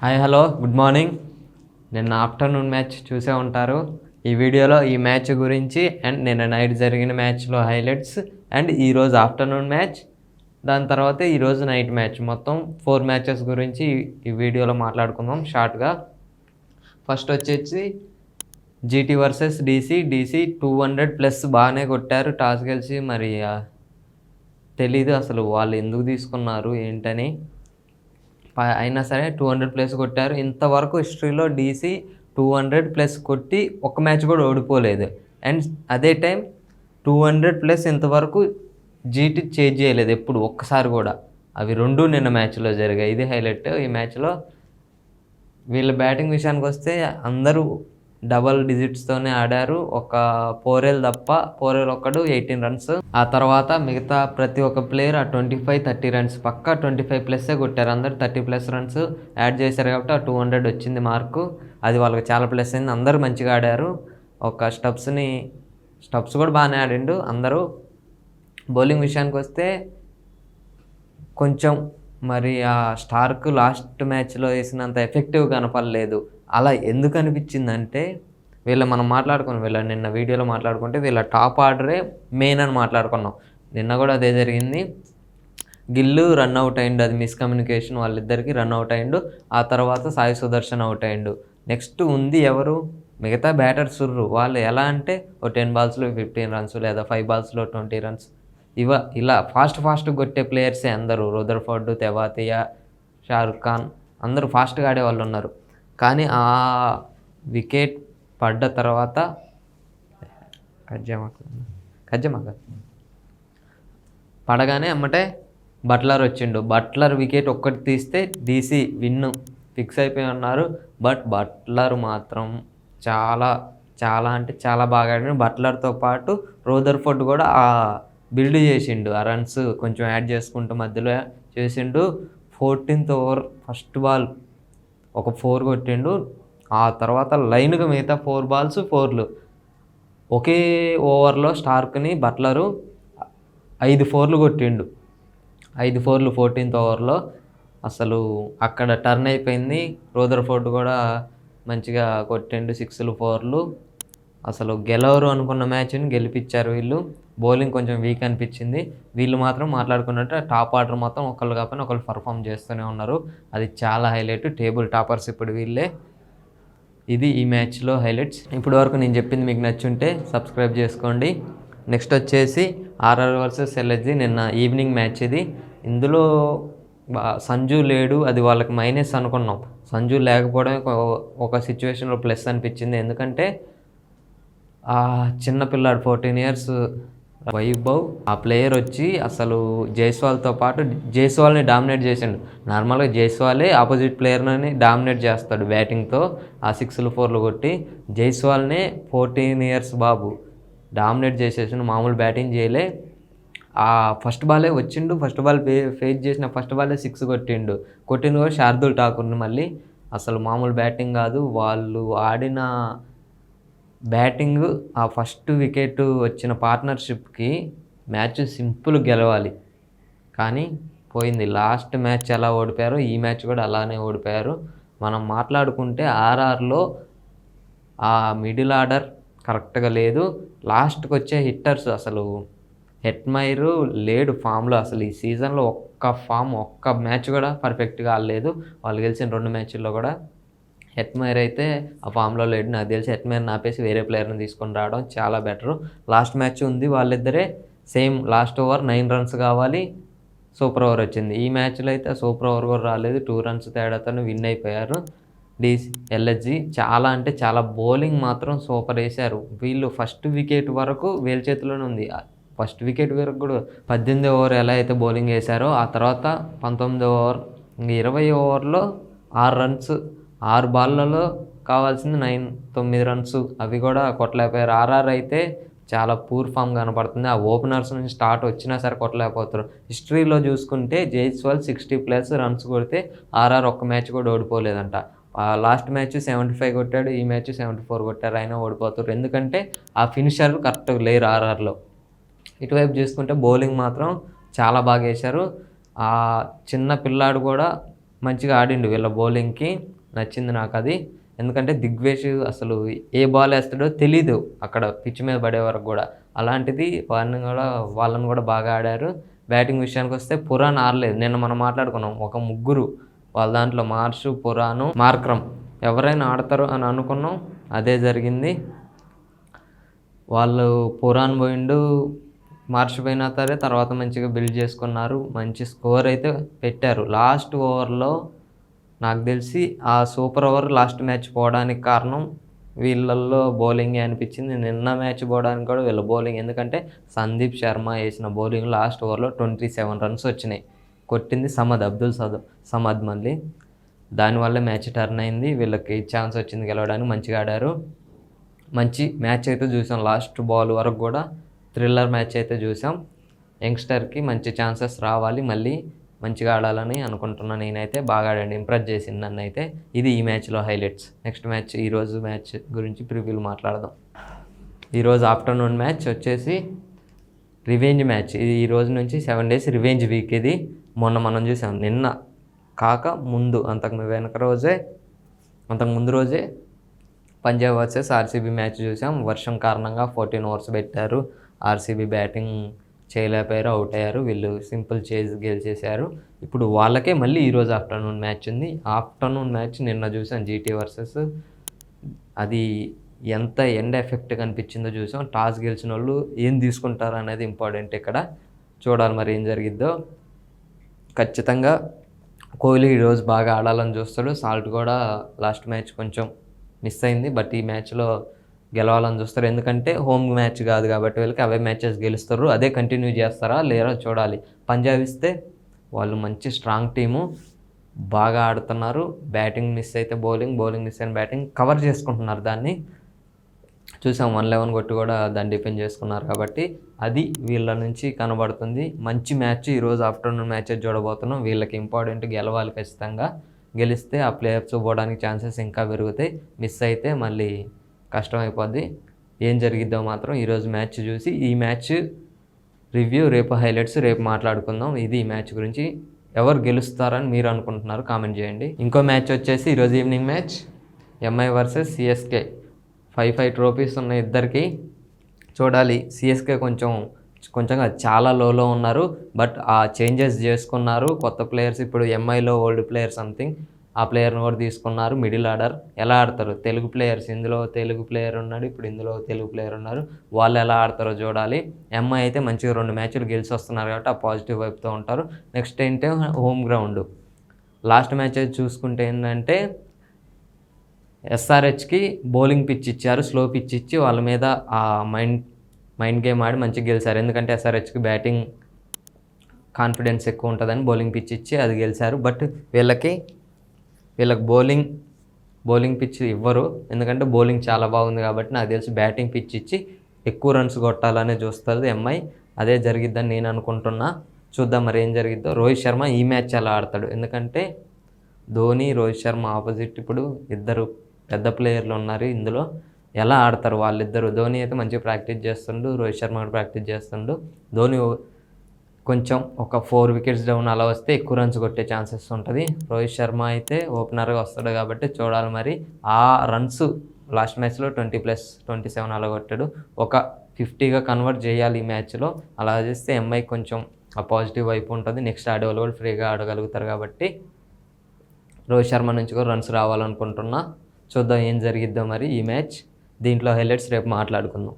Hi hello good morning. నిన్న afternoon match చూసే ఉంటారు. ఈ వీడియోలో ఈ మ్యాచ్ గురించి అండ్ నిన్న నైట్ జరిగిన మ్యాచ్లో హైలైట్స్ అండ్ ఈరోజు ఆఫ్టర్నూన్ మ్యాచ్, దాని తర్వాత ఈరోజు నైట్ మ్యాచ్, మొత్తం 4 మ్యాచెస్ గురించి ఈ వీడియోలో మాట్లాడుకుందాం షార్ట్గా. ఫస్ట్ వచ్చేసి జీటీ వర్సెస్ డీసీ 200+ బాగానే కొట్టారు టాస్ గెలిచి. మరి తెలీదు అసలు వాళ్ళు ఎందుకు తీసుకున్నారు ఏంటని. అయినా సరే 200+ కొట్టారు. ఇంతవరకు హిస్టరీలో డీసీ 200+ కొట్టి ఒక మ్యాచ్ కూడా ఓడిపోలేదు. అండ్ అదే టైం 200+ ఇంతవరకు జీటీ చేజ్ చేయలేదు ఎప్పుడు, ఒక్కసారి కూడా. అవి రెండు నిన్న మ్యాచ్లో జరిగాయి. ఇది హైలైట్ ఈ మ్యాచ్లో. వీళ్ళ బ్యాటింగ్ విషయానికి వస్తే అందరూ డబల్ డిజిట్స్తోనే ఆడారు. ఒక పోరెల్ తప్ప, పోరెల్ ఒక్కడు 18 రన్స్. ఆ తర్వాత మిగతా ప్రతి ఒక్క ప్లేయర్ ఆ 25-30 రన్స్ పక్కా 25+ కొట్టారు. అందరు 30+ రన్స్ యాడ్ చేశారు కాబట్టి ఆ 200 వచ్చింది మార్కు. అది వాళ్ళకి చాలా ప్లస్ అయింది. అందరూ మంచిగా ఆడారు. ఒక స్టబ్స్ కూడా బాగానే ఆడిండు అందరూ. బౌలింగ్ విషయానికి వస్తే కొంచెం మరి ఆ స్టార్క్ లాస్ట్ మ్యాచ్లో వేసినంత ఎఫెక్టివ్ కనపడలేదు. అలా ఎందుకు అనిపించిందంటే వీళ్ళ నిన్న వీడియోలో మాట్లాడుకుంటే వీళ్ళ టాప్ ఆర్డరే మెయిన్ అని మాట్లాడుకున్నాం. నిన్న కూడా అదే జరిగింది. గిల్లు రన్ అవుట్ అయ్యిండు, అది మిస్కమ్యూనికేషన్, వాళ్ళిద్దరికి రన్ అవుట్ అయ్యిండు. ఆ తర్వాత సాయి సుదర్శన్ అవుట్ అయ్యిండు. నెక్స్ట్ ఉంది ఎవరు, మిగతా బ్యాటర్స్ వాళ్ళు ఎలా అంటే 10 బాల్స్లో 15 రన్స్ లేదా 5 బాల్స్లో 20 రన్స్ ఇలా ఫాస్ట్గా కొట్టే ప్లేయర్సే అందరూ. రదర్ఫోర్డ్, తెవాతియా, షారుఖ్ ఖాన్ అందరూ ఫాస్ట్గా ఆడే వాళ్ళు ఉన్నారు. కానీ ఆ వికెట్ పడ్డ తర్వాత పడగానే అమ్మటే బట్లర్ వచ్చిండు. బట్లర్ వికెట్ ఒక్కటి తీస్తే డీసీ విన్ ఫిక్స్ అయిపోయి ఉన్నారు. బట్ బట్లర్ మాత్రం చాలా అంటే చాలా బాగా ఆడాడు. బట్లర్తో పాటు రదర్ఫోర్డ్ కూడా బిల్డ్ చేసిండు. ఆ రన్స్ కొంచెం యాడ్ చేసుకుంటూ మధ్యలో చేసిండు. 14th ఓవర్ ఫస్ట్ బాల్ ఒక 4 కొట్టిండు. ఆ తర్వాత లైన్గా మిగతా 4 balls 4లు. ఒకే ఓవర్లో స్టార్క్ని బట్లరు 5 4లు కొట్టిండు. 5 4లు 14th ఓవర్లో. అసలు అక్కడ టర్న్ అయిపోయింది. రదర్ఫోర్డ్ కూడా మంచిగా కొట్టిండు 6లు 4లు. అసలు గెలవరు అనుకున్న మ్యాచ్ని గెలిపించారు వీళ్ళు. బౌలింగ్ కొంచెం వీక్ అనిపించింది. వీళ్ళు మాత్రం మాట్లాడుకున్నట్టు టాప్ ఆర్డర్ మొత్తం ఒకళ్ళు కాకపోయినా ఒకళ్ళు పర్ఫామ్ చేస్తూనే ఉన్నారు. అది చాలా హైలైట్. టేబుల్ టాపర్స్ ఇప్పుడు వీళ్ళే. ఇది ఈ మ్యాచ్లో హైలైట్స్. ఇప్పటి వరకు నేను చెప్పింది మీకు నచ్చుంటే సబ్స్క్రైబ్ చేసుకోండి. నెక్స్ట్ వచ్చేసి ఆర్ఆర్ వర్సెస్ ఎల్ఎస్జి నిన్న ఈవినింగ్ మ్యాచ్ ఇది. ఇందులో సంజు లేడు, అది వాళ్ళకి మైనస్ అనుకున్నాం. సంజు లేకపోవడం ఒక సిచ్యువేషన్లో ప్లస్ అనిపించింది. ఎందుకంటే ఆ చిన్నపిల్లాడు 14 years వైభవ్, ఆ ప్లేయర్ వచ్చి అసలు జైస్వాల్తో పాటు జైస్వాల్ని డామినేట్ చేసిండు. నార్మల్గా జైస్వాలే ఆపోజిట్ ప్లేయర్ని డామినేట్ చేస్తాడు బ్యాటింగ్తో. ఆ 6లు 4లు కొట్టి జైస్వాల్నే 14 years బాబు డామినేట్ చేసేసిండు. మామూలు బ్యాటింగ్ చేయలే. ఆ ఫస్ట్ బాలే వచ్చిండు. ఫస్ట్ బాల్ ఫేస్ చేసిన ఫస్ట్ బాలే 6 కొట్టిండు కూడా శార్దుల్ ఠాకూర్ని. మళ్ళీ అసలు మామూలు బ్యాటింగ్ కాదు వాళ్ళు ఆడిన బ్యాటింగ్. ఆ ఫస్ట్ వికెట్ వచ్చిన పార్ట్నర్షిప్కి మ్యాచ్ సింపుల్ గెలవాలి, కానీ పోయింది. లాస్ట్ మ్యాచ్ ఎలా ఓడిపోయారో ఈ మ్యాచ్ కూడా అలానే ఓడిపోయారు. మనం మాట్లాడుకుంటే ఆర్ఆర్లో ఆ మిడిల్ ఆర్డర్ కరెక్ట్గా లేదు. లాస్ట్కి వచ్చే హిట్టర్స్ అసలు హెట్మైరు లేడు ఫామ్లో. అసలు ఈ సీజన్లో ఒక్క మ్యాచ్ కూడా పర్ఫెక్ట్గా ఆడలేదు. వాళ్ళు గెలిచిన 2 మ్యాచ్ల్లో కూడా. హెట్మైర్ అయితే ఆ ఫామ్లో లేడు. నాకు తెలిసి హెట్మైర్ని ఆపేసి వేరే ప్లేయర్ని తీసుకొని రావడం చాలా బెటరు. లాస్ట్ మ్యాచ్ ఉంది వాళ్ళిద్దరే సేమ్. లాస్ట్ ఓవర్ 9 runs కావాలి, సూపర్ ఓవర్ వచ్చింది. ఈ మ్యాచ్లో అయితే సూపర్ ఓవర్ కూడా రాలేదు. 2 runs తేడాతో విన్ అయిపోయారు ఎల్ఎస్జి. చాలా అంటే చాలా బౌలింగ్ మాత్రం సూపర్ వేశారు వీళ్ళు. ఫస్ట్ వికెట్ వరకు వీళ్ళ చేతిలోనే ఉంది. ఫస్ట్ వికెట్ వరకు కూడా 18వ ఓవర్ ఎలా అయితే బౌలింగ్ వేశారో, ఆ తర్వాత 19వ ఓవర్ 20 ఓవర్లో 6 runs, 6 బాల్లలో కావాల్సింది 9 runs, అవి కూడా కొట్టలేకపోయారు. ఆర్ఆర్ అయితే చాలా పూర్ ఫామ్ కనపడుతుంది. ఆ ఓపెనర్స్ నుంచి స్టార్ట్ వచ్చినా సరే కొట్టలేకపోతారు. హిస్టరీలో చూసుకుంటే జైస్వాల్ 60+ runs కొడితే ఆర్ఆర్ ఒక్క మ్యాచ్ కూడా ఓడిపోలేదంట. లాస్ట్ మ్యాచ్ 75 కొట్టాడు, ఈ మ్యాచ్ 74 కొట్టారు, అయినా ఓడిపోతారు. ఎందుకంటే ఆ ఫినిషర్లు కరెక్ట్గా లేరు ఆర్ఆర్లో. ఇటువైపు చూసుకుంటే బౌలింగ్ మాత్రం చాలా బాగా వేశారు. ఆ చిన్న పిల్లాడు కూడా మంచిగా ఆడిండు. వీళ్ళ బౌలింగ్కి నచ్చింది నాకు అది. ఎందుకంటే దిగ్వేష్ అసలు ఏ బాల్ వేస్తాడో తెలీదు అక్కడ పిచ్ మీద పడే వరకు కూడా. అలాంటిది వాళ్ళని కూడా బాగా ఆడారు. బ్యాటింగ్ విషయానికి వస్తే పురాణ్ ఆడలేదు. నిన్న మనం మాట్లాడుకున్నాం, ఒక ముగ్గురు వాళ్ళ దాంట్లో మార్ష్, పురాణు, మార్క్రమ్ ఎవరైనా ఆడతారు అని అనుకున్నాం, అదే జరిగింది. వాళ్ళు పురాణ్ పోయిండు, మార్ష్ పోయినా సరే తర్వాత మంచిగా బిల్డ్ చేసుకున్నారు. మంచి స్కోర్ అయితే పెట్టారు. లాస్ట్ ఓవర్లో నాకు తెలిసి ఆ సూపర్ ఓవర్ లాస్ట్ మ్యాచ్ పోవడానికి కారణం వీళ్ళల్లో బౌలింగే అనిపించింది. నిన్న మ్యాచ్ పోవడానికి కూడా వీళ్ళ బౌలింగ్. ఎందుకంటే సందీప్ శర్మ వేసిన బౌలింగ్ లాస్ట్ ఓవర్లో 27 రన్స్ వచ్చినాయి. కొట్టింది అబ్దుల్ సమద్ మళ్ళీ. దానివల్ల మ్యాచ్ టర్న్ అయింది. వీళ్ళకి ఛాన్స్ వచ్చింది గెలవడానికి. మంచిగా ఆడారు. మంచి మ్యాచ్ అయితే చూసాం. లాస్ట్ బాల్ వరకు కూడా థ్రిల్లర్ మ్యాచ్ అయితే చూసాం. యంగ్స్టర్కి మంచి ఛాన్సెస్ రావాలి, మళ్ళీ మంచిగా ఆడాలని అనుకుంటున్నాను. నేనైతే బాగా ఆడండి, ఇంప్రెస్ చేసింది నన్ను అయితే. ఇది ఈ మ్యాచ్లో హైలైట్స్. నెక్స్ట్ మ్యాచ్, ఈరోజు మ్యాచ్ గురించి ప్రివ్యూలు మాట్లాడదాం. ఈరోజు ఆఫ్టర్నూన్ మ్యాచ్ వచ్చేసి రివెంజ్ మ్యాచ్. ఇది ఈ రోజు నుంచి 7 days రివెంజ్ వీక్. ఇది మొన్న మనం చూసాం, నిన్న కాక ముందు అంతకు ముందు రోజే పంజాబ్ వర్సెస్ ఆర్సీబీ మ్యాచ్ చూసాం. వర్షం కారణంగా 14 overs పెట్టారు. ఆర్సీబీ బ్యాటింగ్ చేయలేకపోయారు, అవుట్ అయ్యారు. వీళ్ళు సింపుల్ చేజ్ గెలిచేశారు. ఇప్పుడు వాళ్ళకే మళ్ళీ ఈరోజు ఆఫ్టర్నూన్ మ్యాచ్ ఉంది. ఆఫ్టర్నూన్ మ్యాచ్ నిన్న చూసాం, జీటీ వర్సెస్. అది ఎంత ఎండ్ ఎఫెక్ట్ కనిపించిందో చూసాం. టాస్ గెలిచిన వాళ్ళు ఏం తీసుకుంటారు అనేది ఇంపార్టెంట్ ఇక్కడ. చూడాలి మరి ఏం జరిగిద్దో. ఖచ్చితంగా కోహ్లీ ఈరోజు బాగా ఆడాలని చూస్తాడు. సాల్ట్ కూడా లాస్ట్ మ్యాచ్ కొంచెం మిస్ అయింది, బట్ ఈ మ్యాచ్లో గెలవాలని చూస్తారు. ఎందుకంటే హోమ్ మ్యాచ్ కాదు కాబట్టి వీళ్ళకి అవే మ్యాచెస్ గెలుస్తారు. అదే కంటిన్యూ చేస్తారా లేరా చూడాలి. పంజాబ్ ఇస్తే వాళ్ళు మంచి స్ట్రాంగ్ టీము, బాగా ఆడుతున్నారు. బ్యాటింగ్ మిస్ అయితే బౌలింగ్ మిస్ అయిన బ్యాటింగ్ కవర్ చేసుకుంటున్నారు. దాన్ని చూసాం, 111 కొట్టి కూడా దాన్ని డిఫెండ్ చేసుకున్నారు. కాబట్టి అది వీళ్ళ నుంచి కనబడుతుంది. మంచి మ్యాచ్ ఈరోజు ఆఫ్టర్నూన్ మ్యాచ్ చూడబోతున్నాం. వీళ్ళకి ఇంపార్టెంట్, గెలవాలి ఖచ్చితంగా. గెలిస్తే ఆ ప్లేఆఫ్స్ పోవడానికి ఛాన్సెస్ ఇంకా పెరుగుతాయి. మిస్ అయితే మళ్ళీ కష్టమైపోద్ది. ఏం జరిగిద్దో మాత్రం ఈరోజు మ్యాచ్ చూసి, ఈ మ్యాచ్ రివ్యూ రేపు, హైలైట్స్ రేపు మాట్లాడుకుందాం. ఇది ఈ మ్యాచ్ గురించి. ఎవరు గెలుస్తారని మీరు అనుకుంటున్నారు కామెంట్ చేయండి. ఇంకో మ్యాచ్ వచ్చేసి ఈరోజు evening match, MI versus CSK. 5 trophies ఉన్నాయి ఇద్దరికి. చూడాలి. సిఎస్కే కొంచెంగా చాలా లోలో ఉన్నారు, బట్ ఆ చేంజెస్ చేసుకున్నారు. కొత్త ప్లేయర్స్, ఇప్పుడు ఎంఐలో ఓల్డ్ ప్లేయర్ సంథింగ్, ఆ ప్లేయర్ని కూడా తీసుకున్నారు. మిడిల్ ఆర్డర్ ఎలా ఆడతారు, తెలుగు ప్లేయర్స్, ఇందులో తెలుగు ప్లేయర్ ఉన్నాడు, ఇప్పుడు ఇందులో తెలుగు ప్లేయర్ ఉన్నారు. వాళ్ళు ఎలా ఆడతారో చూడాలి. ఎంఐ అయితే మంచిగా 2 మ్యాచ్లు గెలిచి వస్తున్నారు కాబట్టి ఆ పాజిటివ్ వైపుతో ఉంటారు. నెక్స్ట్ ఏంటంటే హోమ్ గ్రౌండ్. లాస్ట్ మ్యాచ్ చూసుకుంటే ఏంటంటే ఎస్ఆర్హెచ్కి బౌలింగ్ పిచ్ ఇచ్చారు, స్లో పిచ్ ఇచ్చి వాళ్ళ మీద ఆ మైండ్ గేమ్ ఆడి మంచిగా గెలిచారు. ఎందుకంటే ఎస్ఆర్హెచ్కి బ్యాటింగ్ కాన్ఫిడెన్స్ ఎక్కువ ఉంటుందని బౌలింగ్ పిచ్ ఇచ్చి అది గెలిచారు. బట్ వీళ్ళకి బౌలింగ్ పిచ్ ఇవ్వరు, ఎందుకంటే బౌలింగ్ చాలా బాగుంది కాబట్టి. నాకు తెలిసి బ్యాటింగ్ పిచ్ ఇచ్చి ఎక్కువ రన్స్ కొట్టాలనే చూస్తుంది ఎంఐ. అదే జరిగిద్దని నేను అనుకుంటున్నా. చూద్దాం మరి ఏం జరిగిద్దో. రోహిత్ శర్మ ఈ మ్యాచ్ ఎలా ఆడతాడు, ఎందుకంటే ధోని, రోహిత్ శర్మ ఆపోజిట్. ఇప్పుడు ఇద్దరు పెద్ద ప్లేయర్లు ఉన్నారు ఇందులో. ఎలా ఆడతారు వాళ్ళిద్దరు. ధోని అయితే మంచిగా ప్రాక్టీస్ చేస్తుండు, రోహిత్ శర్మ కూడా ప్రాక్టీస్ చేస్తుండు. ధోని కొంచెం ఒక 4 wickets డౌన్ అలా వస్తే ఎక్కువ రన్స్ కొట్టే ఛాన్సెస్ ఉంటుంది. రోహిత్ శర్మ అయితే ఓపెనర్గా వస్తాడు కాబట్టి చూడాలి మరి. ఆ రన్స్ లాస్ట్ మ్యాచ్లో 20+27 అలా కొట్టాడు. ఒక 50గా కన్వర్ట్ చేయాలి ఈ మ్యాచ్లో. అలా చేస్తే ఎంఐ కొంచెం ఆ పాజిటివ్ వైపు ఉంటుంది. నెక్స్ట్ ఆడేవాళ్ళు కూడా ఫ్రీగా ఆడగలుగుతారు కాబట్టి రోహిత్ శర్మ నుంచి కూడా రన్స్ రావాలనుకుంటున్నా. చూద్దాం ఏం జరిగిద్దో మరి ఈ మ్యాచ్. దీంట్లో హైలైట్స్ రేపు మాట్లాడుకుందాం.